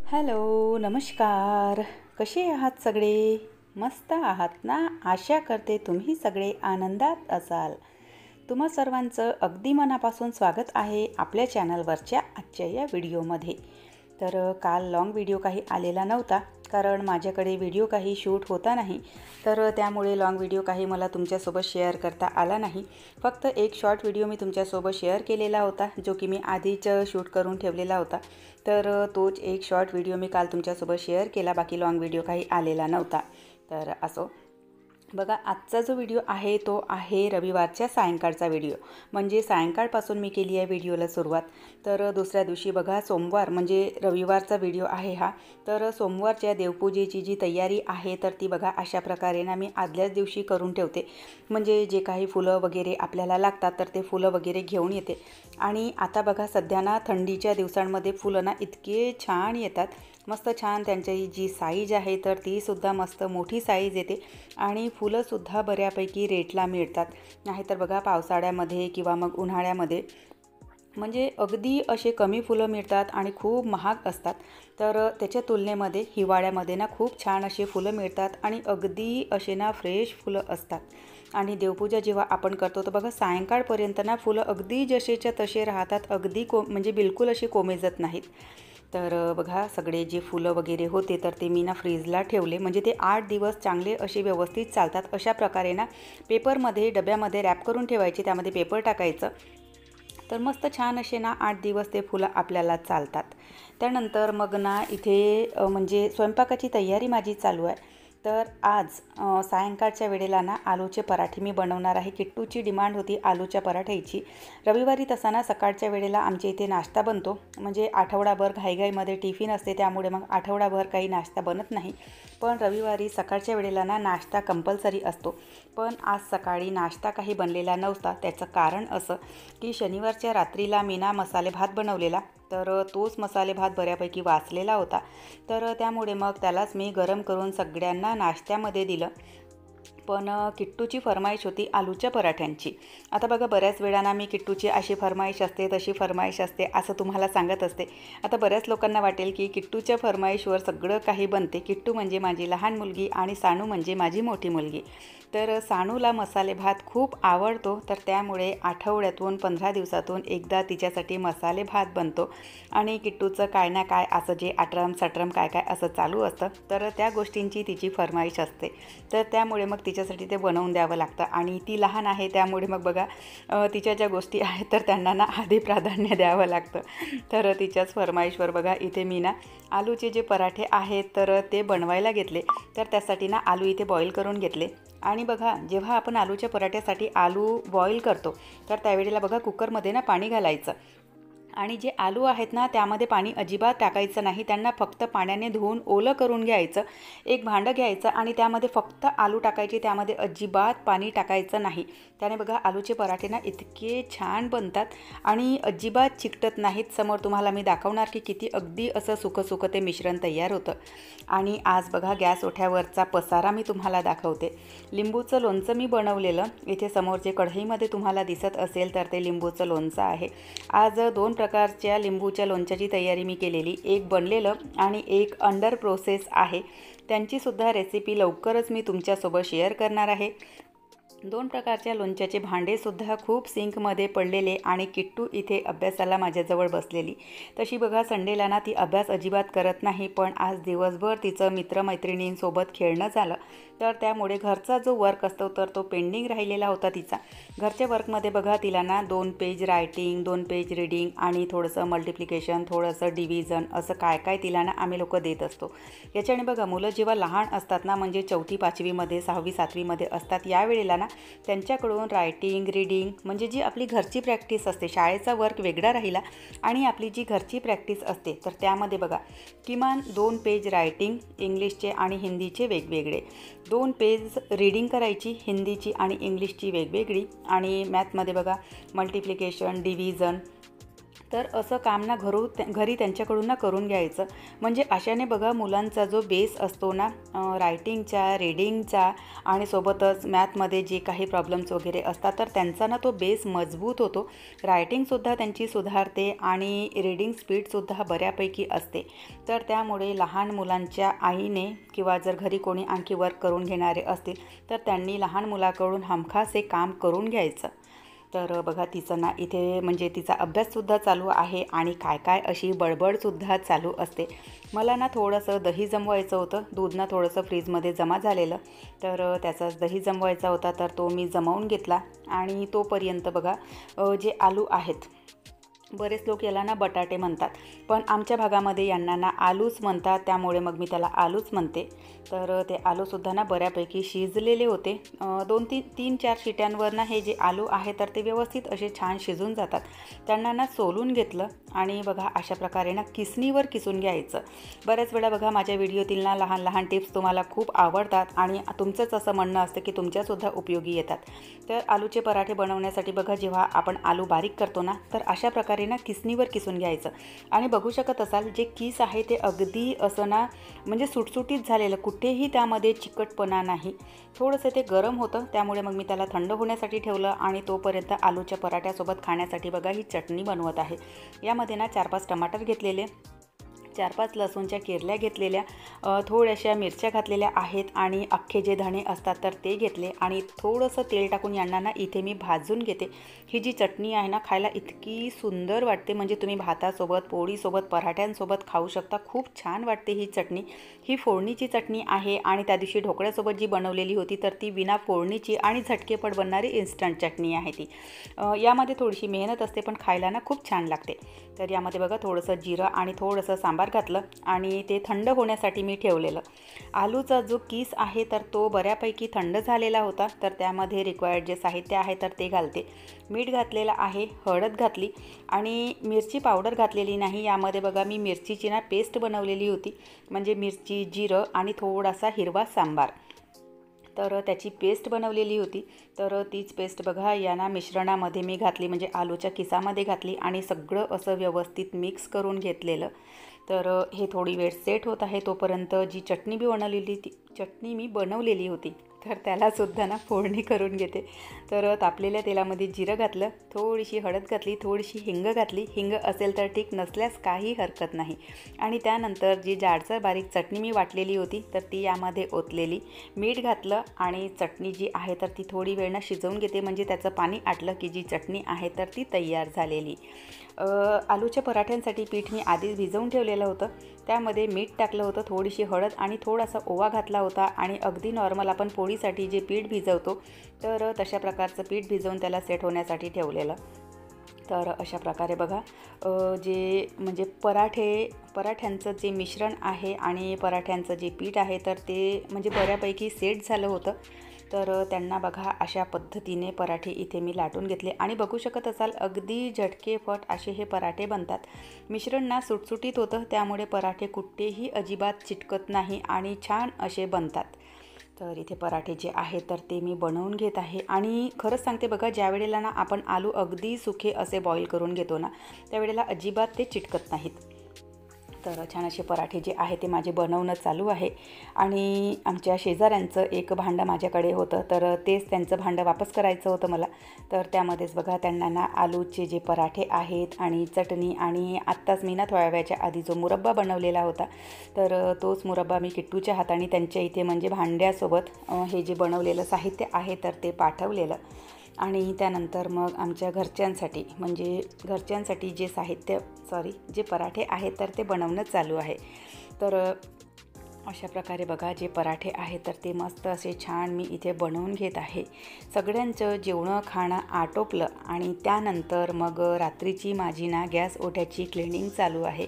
Hello, नमस्कार. कसे आहात सगळे? मस्त आहात ना? आशा करते तुम्ही सगळे आनंदात असाल. तुम्हा सर्वांचं अगदी मनापासून स्वागत आहे आपल्या चॅनलवरच्या आजच्या या व्हिडिओमध्ये. काल लाँग व्हिडिओ काही आलेला नव्हता, कारण माझ्याकडे व्हिडिओ काही शूट होता नाही. त्यामुळे लाँग व्हिडिओ काही मला तुमच्यासोबत शेअर करता आला नाही. फक्त एक शॉर्ट व्हिडिओ मी तुमच्यासोबत शेअर केलेला होता, जो की मी आधीच शूट करून ठेवलेला होता. तोच एक शॉर्ट व्हिडिओ मी काल तुमच्यासोबत शेअर केला. बाकी लाँग व्हिडिओ काही आलेला नव्हता. असो बघा, आजचा जो व्हिडिओ आहे तो आहे रविवारच्या सायंकाळचा व्हिडिओ. म्हणजे सायंकाळपासून मी केली आहे व्हिडिओला सुरुवात. दुसऱ्या दिवशी बघा, सोमवार म्हणजे रविवारचा व्हिडिओ आहे हा. सोमवारच्या देवपूजेची जी तयारी आहे ती बघा अशा प्रकारे ना मी आदल्याच दिवशी करून ठेवते. म्हणजे जे काही फुलं वगैरे आपल्याला लागतात ते फुलं वगैरे घेऊन येते. आणि आता बघा, सध्या ना थंडीच्या दिवसांमध्ये फुलं ना इतके छान येतात, मस्त छान. त्यांची जी साईज आहे तीसुद्धा मस्त मोठी साईज येते आणि फुलंसुद्धा बऱ्यापैकी रेटला मिळतात. नाहीतर बघा, पावसाळ्यामध्ये किंवा मग उन्हाळ्यामध्ये म्हणजे अगदी असे कमी फुलं मिळतात आणि खूप महाग असतात. त्याच्या तुलनेमध्ये हिवाळ्यामध्ये ना खूप छान असे फुलं मिळतात आणि अगदी असे ना फ्रेश फुलं असतात. आणि देवपूजा जेव्हा आपण करतो बघा, सायंकाळपर्यंत ना फुलं अगदी जसेच्या तसे राहतात, अगदी म्हणजे बिलकुल असे कोमेजत नाहीत. बघा, सगळे जे फुलं वगैरे होते ते मी ना फ्रीजला ठेवले. म्हणजे ते 8 दिवस चांगले असे व्यवस्थित चालतात. अशा प्रकारे ना पेपरमध्ये, डब्यामध्ये रॅप करून ठेवायचे, त्यामध्ये पेपर टाकायचं. मस्त छान असे ना 8 दिवस ते फुलं आपल्याला चालतात. त्यानंतर मग ना इथे म्हणजे स्वयंपाकाची तयारी माझी चालू आहे. आज सायंकाळच्या वेळेला ना आलूचे पराठे मी बनवणार आहे. किट्टूची डिमांड होती आलूच्या पराठ्याची. रविवारी तसा ना सकाळच्या वेळेला आमच्या इथे नाश्ता बनतो. म्हणजे आठवडाभर घाईघाईमध्ये टिफिन असते, त्यामुळे मग आठवडाभर काही नाश्ता बनत नाही. पण रविवारी सकाळच्या वेळेला ना नाश्ता कंपल्सरी असतो. पण आज सकाळी नाश्ता काही बनलेला नव्हता. त्याचं कारण असं की शनिवारच्या रात्रीला मी ना मसाले भात बनवलेला. तोच मसाले भात बऱ्यापैकी वाचलेला होता. त्यामुळे मग त्यालाच मी गरम करून सगळ्यांना नाश्त्यामध्ये दिलं. पण किट्टूची फरमाईश होती आलूच्या पराठ्यांची. आता बघा, बऱ्याच वेळाना मी किट्टूची अशी फरमाईश असते, तशी फरमाईश असते असं तुम्हाला सांगत असते. आता बऱ्याच लोकांना वाटेल की किट्टूच्या फरमाईशवर सगळं काही बनते. किट्टू म्हणजे माझी लहान मुलगी आणि सानू म्हणजे माझी मोठी मुलगी. सानूला मसाले भात खूप आवडतो. त्यामुळे आठवड्यातून 15 दिवसातून एकदा तिच्यासाठी मसाले भात बनतो. आणि किट्टूचं काय ना काय असं जे आटरम सटरम काय काय असं चालू असतं. त्या गोष्टींची तिची फरमाईश असते. त्यामुळे मग तिच्यासाठी ते बनवून द्यावं लागतं. आणि ती लहान आहे, त्यामुळे मग बघा, तिच्या ज्या गोष्टी आहेत त्यांना ना आधी प्राधान्य द्यावं लागतं. तिच्याच फरमाईशवर बघा, इथे मी ना आलूचे जे पराठे आहेत ते बनवायला घेतले. त्यासाठी ना आलू इथे बॉईल करून घेतले. आणि बघा, जेव्हा आपण आलूच्या पराठ्यासाठी आलू बॉईल करतो त्यावेळेला बघा, कुकरमध्ये ना पाणी घालायचं. आणि जे आलू आहेत ना त्यामध्ये पाणी अजिबात टाकायचं नाही. त्यांना फक्त पाण्याने धुवून ओलं करून घ्यायचं. एक भांडं घ्यायचं आणि त्यामध्ये फक्त आलू टाकायचे, त्यामध्ये अजिबात पाणी टाकायचं नाही. त्याने बघा, आलूचे पराठे ना इतके छान बनतात आणि अजिबात चिकटत नाहीत. समोर तुम्हाला मी दाखवणार की किती अगदी असं सुकं ते मिश्रण तयार होतं. आणि आज बघा, गॅस ओठ्यावरचा पसारा मी तुम्हाला दाखवते. लिंबूचं लोणचं मी बनवलेलं. इथे समोर जे कढईमध्ये तुम्हाला दिसत असेल ते लिंबूचं लोणचं आहे. आज 2 प्रकारच्या लिंबूच्या लोणच्याची तयारी मी केलेली. एक बनलेलं आणि एक अंडर प्रोसेस आहे. त्यांचीसुद्धा रेसिपी लवकरच मी तुमच्यासोबत शेअर करणार आहे. 2 प्रकारच्या लोणच्याचे भांडेसुद्धा खूप सिंकमध्ये पडलेले आणि किट्टू इथे अभ्यासाला माझ्याजवळ बसलेली. तशी बघा, संडेला ना ती अभ्यास अजिबात करत नाही, पण आज दिवसभर तिचं मित्रमैत्रिणींसोबत खेळणं झालं. त्यामुळे घरचा जो वर्क असतो तो पेंडिंग राहिलेला होता तिचा. घरच्या वर्कमध्ये बघा, तिला ना 2 पेज रायटिंग, 2 पेज रीडिंग आणि थोडंसं मल्टिप्लिकेशन, थोडंसं डिव्हिजन, असं काय काय तिला ना आम्ही लोक देत असतो. याच्याने बघा, मुलं जेव्हा लहान असतात ना, म्हणजे 4थी 5वीमध्ये 6वी 7वीमध्ये असतात, यावेळेला ना त्यांच्याकडून रायटिंग, रीडिंग म्हणजे जी आपली घरची प्रॅक्टिस असते, शाळेचा वर्क वेगळा राहिला आणि आपली जी घरची प्रॅक्टिस असते त्यामध्ये बघा, किमान 2 पेज रायटिंग, इंग्लिशचे आणि हिंदीचे वेगवेगळे, 2 पेज रीडिंग करायची, हिंदीची आणि इंग्लिशची वेगवेगळी, आणि मॅथमध्ये बघा मल्टिप्लिकेशन, डिव्हिजन, तर असं काम ना घरी त्यांच्याकडून ना करून घ्यायचं. म्हणजे अशाने बघा मुलांचा जो बेस असतो ना रायटिंगचा, रीडिंगचा आणि सोबतच मॅथमध्ये जे काही प्रॉब्लेम्स वगैरे असतात तर त्यांचा ना तो बेस मजबूत होतो. रायटिंगसुद्धा त्यांची सुधारते आणि रीडिंग स्पीडसुद्धा बऱ्यापैकी असते. तर त्यामुळे लहान मुलांच्या आईने किंवा जर घरी कोणी आणखी वर्क करून घेणारे असतील तर त्यांनी लहान मुलाकडून हमखास हे काम करून घ्यायचं. तर बघा तिचं ना इथे म्हणजे तिचा अभ्याससुद्धा चालू आहे आणि काय काय अशी बडबडसुद्धा चालू असते. मला ना थोडंसं दही जमवायचं होतं. दूध ना थोडंसं फ्रीजमध्ये जमा झालेलं, तर त्याचाच दही जमवायचा होता, तर तो मी जमवून घेतला. आणि तोपर्यंत बघा जे आलू आहेत, बरेच लोक याला ना बटाटे म्हणतात, पण आमच्या भागामध्ये यांना ना आलूच म्हणतात, त्यामुळे मग मी त्याला आलूच म्हणते. तर ते आलूसुद्धा ना बऱ्यापैकी शिजलेले होते. 2-3-4 शिट्यांवर ना हे जे आलू आहे तर ते व्यवस्थित असे छान शिजून जातात. त्यांना ना सोलून घेतलं आणि बघा अशा प्रकारे ना किसणीवर किसून घ्यायचं. बऱ्याच वेळा बघा माझ्या व्हिडिओतील ना लहान लहान टिप्स तुम्हाला खूप आवडतात आणि तुमचंच असं म्हणणं असतं की तुमच्यासुद्धा उपयोगी येतात. तर आलूचे पराठे बनवण्यासाठी बघा जेव्हा आपण आलू बारीक करतो ना तर अशा प्रकारे ना किसणीवर किसून घ्यायचं. आणि बघू शकत असाल जे किस आहे ते अगदी असं ना म्हणजे सुटसुटीत झालेलं, कुठेही त्यामध्ये चिकटपणा नाही. थोडंसं ते गरम होतं, त्यामुळे मग मी त्याला थंड होण्यासाठी ठेवलं आणि तोपर्यंत आलूच्या पराठ्यासोबत खाण्यासाठी बघा ही चटणी बनवत आहे. यामध्ये ना 4-5 टमाटर घेतलेले, 4-5 लसूणच्या किरल्या घेतलेल्या, थोड्याशा मिरच्या घातलेल्या आहेत आणि अख्खे जे धणे असतात तर ते घेतले आणि थोडंसं तेल टाकून यांना ना इथे मी भाजून घेते. ही जी चटणी आहे ना खायला इतकी सुंदर वाटते, म्हणजे तुम्ही भातासोबत, पोळीसोबत, पराठ्यांसोबत खाऊ शकता. खूप छान वाटते ही चटणी. ही फोडणीची चटणी आहे आणि त्या दिवशी ढोकळ्यासोबत जी बनवलेली होती तर ती विना फोडणीची आणि झटकेपट बनणारी इन्स्टंट चटणी आहे ती. यामध्ये थोडीशी मेहनत असते पण खायला ना खूप छान लागते. तर यामध्ये बघा थोडंसं जिरं आणि थोडंसं सांबार घातलं आणि ते थंड होण्यासाठी मी ठेवलेलं. आलूचा जो किस आहे तर तो बऱ्यापैकी थंड झालेला होता, तर त्यामध्ये रिक्वायर्ड जे साहित्य आहे तर ते घालते. मीठ घातलेलं आहे, हळद घातली आणि मिरची पावडर घातलेली नाही. यामध्ये बघा मी मिरचीची ना पेस्ट बनवलेली होती, म्हणजे मिरची, जिरं आणि थोडासा हिरवा सांबार, तर त्याची पेस्ट बनवलेली होती. तर तीच पेस्ट बघा या ना मिश्रणामध्ये मी घातली, म्हणजे आलूच्या किसामध्ये घातली आणि सगळं असं व्यवस्थित मिक्स करून घेतलेलं. तर हे थोडी वेळ सेट होत आहे तोपर्यंत जी चटणी मी बनवलेली होती तर त्यालासुद्धा ना फोडणी करून घेते. तर तापलेल्या तेलामध्ये जिरं घातलं, थोडीशी हळद घातली, थोडीशी हिंग घातली. हिंग असेल तर ठीक, नसल्यास काही हरकत नाही. आणि त्यानंतर जी जाडसर बारीक चटणी मी वाटलेली होती तर ती यामध्ये ओतलेली, मीठ घातलं आणि चटणी जी आहे तर ती थोडी वेळ ना शिजवून घेते, म्हणजे त्याचं पाणी आटलं की जी चटणी आहे तर ती तयार झालेली. आलूच्या पराठ्यांसाठी पीठ मी आधीच भिजवून ठेवलेलं होतं. त्यामध्ये मीठ टाकलं होतं, थोडीशी हळद आणि थोडासा ओवा घातला होता आणि अगदी नॉर्मल आपण पोळीसाठी जे पीठ भिजवतो तर तशा प्रकारचं पीठ भिजवून त्याला सेट होण्यासाठी ठेवलेलं. तर अशा प्रकारे बघा जे म्हणजे पराठ्यांचं जे मिश्रण आहे आणि पराठ्यांचं जे पीठ आहे तर ते म्हणजे बऱ्यापैकी सेट झालं होतं. तर त्यांना बघा अशा पद्धतीने पराठे इथे मी लाटून घेतले आणि बघू शकत असाल अगदी झटकेपट असे हे पराठे बनतात. मिश्रण ना सुटसुटीत होतं, त्यामुळे पराठे कुठेही अजिबात चिटकत नाही आणि छान असे बनतात. तर इथे पराठे जे आहेत तर ते मी बनवून घेत आहे. आणि खरंच सांगते बघा, ज्या वेळेला ना आपण आलू अगदी सुखे असे बॉईल करून घेतो ना त्यावेळेला अजिबात ते चिटकत नाहीत. तर छान असे पराठे जे आहे ते माझे बनवणं चालू आहे. आणि आमच्या शेजाऱ्यांचं एक भांडं माझ्याकडे होतं, तर तेच त्यांचं भांडं वापस करायचं होतं मला. तर त्यामध्येच बघा त्यांना ना आलूचे जे पराठे आहेत आणि चटणी आणि आत्ताच मी ना थोड्या वेळाच्या आधी जो मुरब्बा बनवलेला होता तर तोच मुरब्बा मी किट्टूच्या हाताने त्यांच्या इथे म्हणजे भांड्यासोबत हे जे बनवलेलं साहित्य आहे तर ते पाठवलेलं. आणि त्यानंतर मग आमच्या घरच्यांसाठी जे पराठे आहेत तर ते बनवणं चालू आहे. तर अशा प्रकारे बघा जे पराठे आहेत तर ते मस्त असे छान मी इथे बनवून घेत आहे. सगळ्यांचं जेवणं खाणं आटोपलं आणि त्यानंतर मग रात्रीची माझी ना गॅस ओट्याची क्लिनिंग चालू आहे.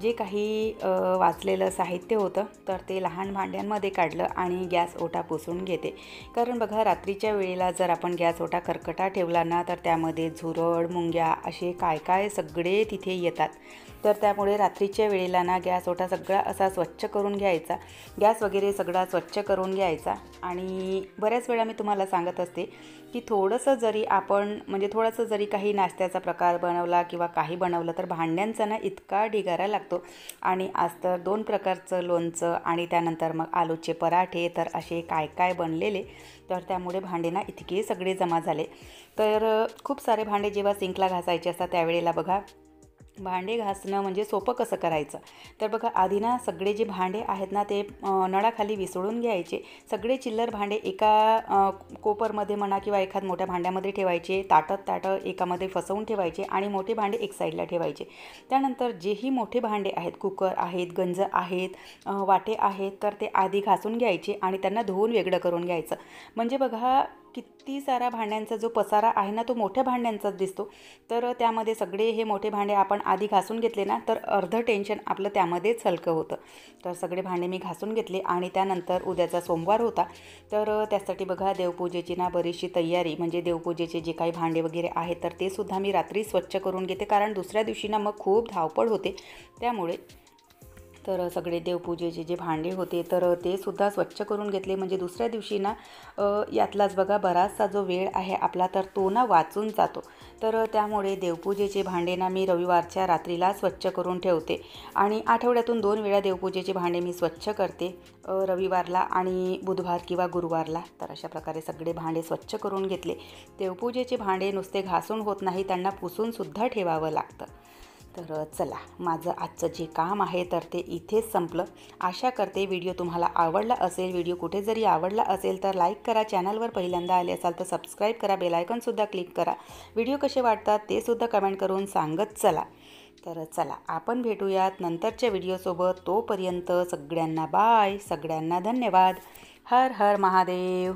जे काही वाचलेलं साहित्य होतं तर ते लहान भांड्यांमध्ये काढलं आणि गॅस ओटा पुसून घेते. कारण बघा रात्रीच्या वेळेला जर आपण गॅस ओटा खरकटा ठेवला ना तर त्यामध्ये झुरळ, मुंग्या असे काय काय सगळे तिथे येतात. तर त्यामुळे रात्रीच्या वेळेला ना गॅस ओटा सगळा असा स्वच्छ करून घ्यायचा, गॅस वगैरे सगळा स्वच्छ करून घ्यायचा. आणि बऱ्याच वेळा मी तुम्हाला सांगत असते की थोडंसं जरी काही नाश्त्याचा प्रकार बनवला किंवा काही बनवलं तर भांड्यांचा ना इतका ढिगारा लागतो. आणि आज तर 2 प्रकारचं लोणचं आणि त्यानंतर मग आलूचे पराठे, तर असे काय काय बनलेले, तर त्यामुळे भांडे ना इतके सगळे जमा झाले. तर खूप सारे भांडे जेव्हा सिंकला घासायचे असतात त्यावेळेला बघा, भांडे घासणं म्हणजे सोपं कसं करायचं. तर बघा, आधी ना सगळे जे भांडे आहेत ना ते नळाखाली विसळून घ्यायचे. सगळे चिल्लर भांडे एका कोपरमध्ये म्हणा किंवा एखाद मोठ्या भांड्यामध्ये ठेवायचे. ताटं एकामध्ये फसवून ठेवायचे आणि मोठे भांडे एक साईडला ठेवायचे. त्यानंतर जेही मोठे भांडे आहेत, कुकर आहेत, गंज आहेत, वाटे आहेत, तर ते आधी घासून घ्यायचे आणि त्यांना धुवून वेगळं करून घ्यायचं. म्हणजे बघा, किती सारा भांड्यांचा जो पसारा आहे ना तो मोठ्या भांड्यांचाच दिसतो. तर त्यामध्ये सगळे हे मोठे भांडे आपण आधी घासून घेतले ना तर अर्धं टेन्शन आपलं त्यामध्येच हलकं होतं. तर सगळे भांडे मी घासून घेतले आणि त्यानंतर उद्याचा सोमवार होता. तर त्यासाठी बघा, देवपूजेची ना बरीचशी तयारी, म्हणजे देवपूजेचे जे काही भांडे वगैरे आहेत तर ते सुद्धा मी रात्री स्वच्छ करून घेते, कारण दुसऱ्या दिवशी ना मग खूप धावपळ होते. त्यामुळे तर सगळे देवपूजेचे जे भांडे होते तर ते सुद्धा स्वच्छ करून घेतले, म्हणजे दुसऱ्या दिवशी ना यातलाच बघा बराचसा जो वेळ आहे आपला तर तो ना वाचून जातो. तर त्यामुळे देवपूजेचे भांडे ना मी रविवारच्या रात्रीला स्वच्छ करून ठेवते आणि आठवड्यातून 2 वेळा देवपूजेचे भांडे मी स्वच्छ करते, रविवारला आणि बुधवार किंवा गुरुवारला. तर अशा प्रकारे सगळे भांडे स्वच्छ करून घेतले. देवपूजेचे भांडे नुसते घासून होत नाही, त्यांना पुसूनसुद्धा ठेवावं लागतं. तर चला, माझं आजचं जे काम आहे तर ते इथेच संपलं. आशा करते व्हिडिओ तुम्हाला आवडला असेल. व्हिडिओ कुठे जरी आवडला असेल तर लाईक करा, चॅनलवर पहिल्यांदा आले असाल तर सबस्क्राईब करा, बेलायकॉनसुद्धा क्लिक करा. व्हिडिओ कसे वाटतात ते सुद्धा कमेंट करून सांगत चला. तर चला, आपण भेटूयात नंतरच्या व्हिडिओसोबत. तोपर्यंत सगळ्यांना बाय, सगळ्यांना धन्यवाद. हर हर महादेव.